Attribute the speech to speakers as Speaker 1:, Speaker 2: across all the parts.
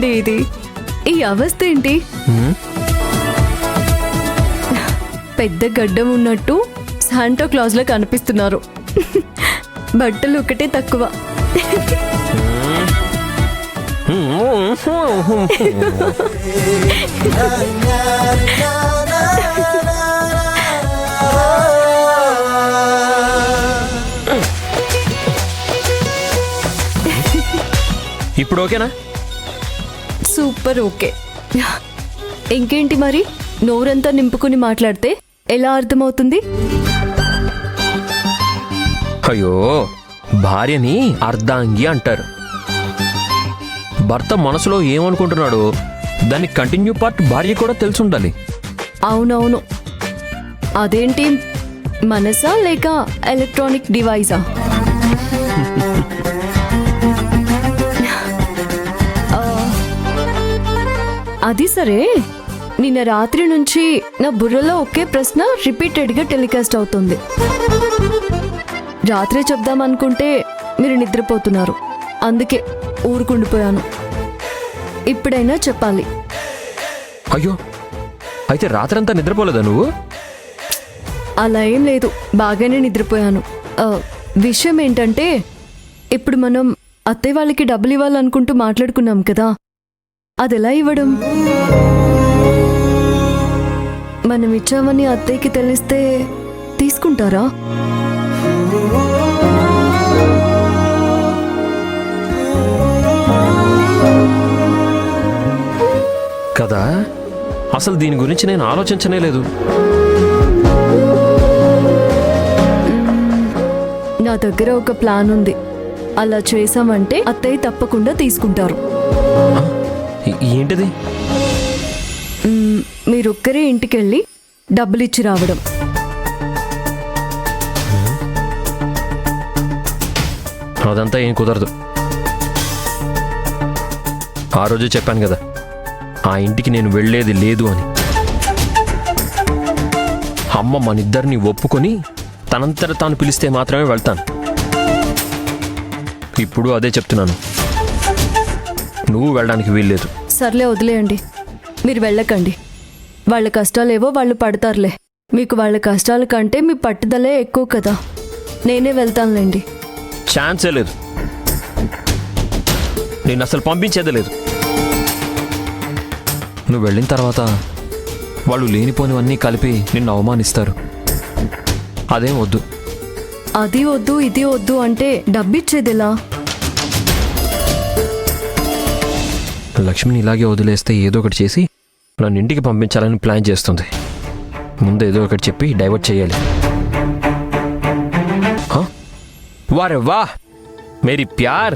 Speaker 1: ఏంటండి ఇది? ఈ అవస్థ ఏంటి? పెద్ద గడ్డం ఉన్నట్టు శాంటా క్లాజ్ లా కనిపిస్తున్నారు. బట్టలు ఒకటే తక్కువ.
Speaker 2: ఇప్పుడు ఓకేనా?
Speaker 1: Super okay. ఇంకేంటి మరి? నోరంతా నింపుకుని మాట్లాడితే ఎలా అర్థమవుతుంది?
Speaker 2: అయ్యో, భార్యని అర్ధాంగి అంటారు. భర్త మనసులో ఏమనుకుంటున్నాడో దాని కంటిన్యూ పార్ట్ భార్య కూడా తెలుసుండాలి.
Speaker 1: అవునవును. అదేంటి, మనసా లేక ఎలక్ట్రానిక్ డివైసా? అది సరే, నిన్న రాత్రి నుంచి నా బుర్రలో ఒకే ప్రశ్న రిపీటెడ్గా టెలికాస్ట్ అవుతుంది. రాత్రే చెప్దామనుకుంటే మీరు నిద్రపోతున్నారు, అందుకే ఊరుకుండిపోయాను. ఇప్పుడైనా చెప్పాలి.
Speaker 2: అయ్యో, అయితే రాత్రంతా నిద్రపోలేదా నువ్వు?
Speaker 1: అలా ఏం లేదు, బాగానే నిద్రపోయాను. విషయం ఏంటంటే, ఇప్పుడు మనం అత్తయ్య వాళ్ళకి డబ్బులు ఇవ్వాలనుకుంటూ మాట్లాడుకున్నాం కదా, అది ఎలా ఇవ్వడం? మనం ఇచ్చామని అత్తయ్యకి తెలిస్తే తీసుకుంటారా?
Speaker 2: కదా, అసలు దీని గురించి నేను ఆలోచించనే లేదు.
Speaker 1: నా దగ్గర ఒక ప్లాన్ ఉంది. అలా చేసామంటే అత్తయ్య తప్పకుండా తీసుకుంటారు.
Speaker 2: ఏంటిది?
Speaker 1: మీరొక్కరే ఇంటికెళ్ళి డబ్బులు ఇచ్చి రావడం.
Speaker 2: అదంతా ఏం కుదరదు. ఆ రోజు చెప్పాను కదా, ఆ ఇంటికి నేను వెళ్ళేది లేదు అని. అమ్మ మనిద్దరిని ఒప్పుకొని తనంతట తాను పిలిస్తే మాత్రమే వెళ్తాను. ఇప్పుడు అదే చెప్తున్నాను, నువ్వు వెళ్ళడానికి వీల్లేదు.
Speaker 1: సర్లే, వదిలేయండి. మీరు వెళ్ళకండి. వాళ్ళ కష్టాలేవో వాళ్ళు పడతారులే. మీకు వాళ్ళ కష్టాల కంటే మీ పట్టుదలే ఎక్కువ కదా. నేనే వెళ్తానులేండి.
Speaker 2: ఛాన్సే లేదు. నేను అసలు పంపించేదే లేదు. నువ్వు వెళ్ళిన తర్వాత వాళ్ళు లేనిపోనివన్నీ కలిపి నిన్ను అవమానిస్తారు. అదేం వద్దు.
Speaker 1: అది వద్దు, ఇది వద్దు అంటే డబ్బిచ్చేదిలా?
Speaker 2: లక్ష్మిని ఇలాగే వదిలేస్తే ఏదో ఒకటి చేసి నన్ను ఇంటికి పంపించాలని ప్లాన్ చేస్తుంది. ముందు ఏదో ఒకటి చెప్పి డైవర్ట్ చేయాలి. వారే వా మేరీ ప్యార్,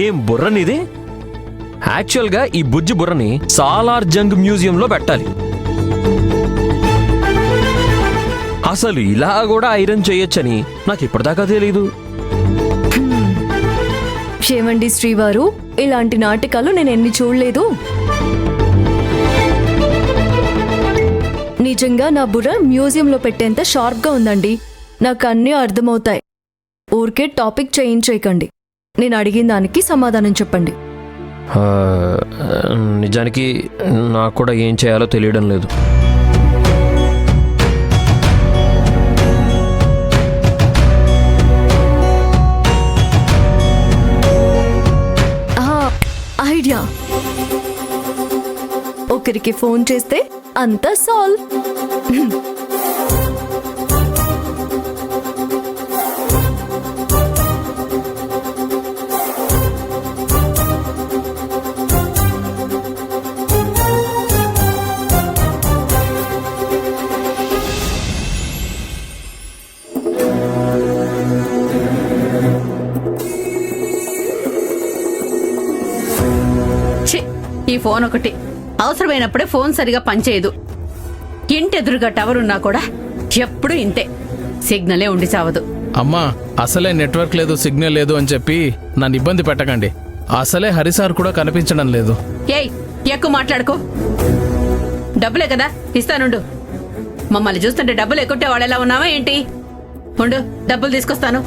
Speaker 2: ఏం బుర్రనిది! యాక్చువల్గా ఈ బుజ్జి బుర్రని సాలార్ జంగ్ మ్యూజియంలో పెట్టాలి. అసలు ఇలా కూడా ఐరన్ చేయొచ్చని నాకు ఇప్పటిదాకా తెలీదు.
Speaker 1: క్షేమండి శ్రీవారు, ఇలాంటి నాటకాలు నేను ఎన్ని చూడలేదు. నిజంగా నా బుర్ర మ్యూజియంలో పెట్టేంత షార్ప్గా ఉందండి. నాకు అన్నీ అర్థమవుతాయి. ఊరికే టాపిక్ చేయించేయకండి. నేను అడిగిన దానికి సమాధానం చెప్పండి.
Speaker 2: నిజానికి నాకు కూడా ఏం చేయాలో తెలియడం లేదు.
Speaker 1: ఐడియా, ఒకరికి ఫోన్ చేస్తే అంతా సాల్వ్.
Speaker 3: ఈ ఫోన్ ఒకటి అవసరమైనప్పుడే ఫోన్ సరిగా పనిచేయదు. ఇంటి ఎదురుగా టవర్ ఉన్నా కూడా ఎప్పుడు ఇంతే, సిగ్నలే ఉండి చావదు.
Speaker 4: అమ్మా, అసలే నెట్వర్క్ లేదు, సిగ్నల్ లేదు అని చెప్పి నన్ను ఇబ్బంది పెట్టకండి. అసలే హరిసార్ కూడా కనిపించడం లేదు.
Speaker 3: ఏయ్, ఎక్కువ మాట్లాడుకో. డబ్బులే కదా ఇస్తానుండు. మమ్మల్ని చూస్తుంటే డబ్బులు ఎక్కుంటే వాళ్ళు ఎలా ఉన్నావా ఏంటి? ఉండు, డబ్బులు తీసుకొస్తాను.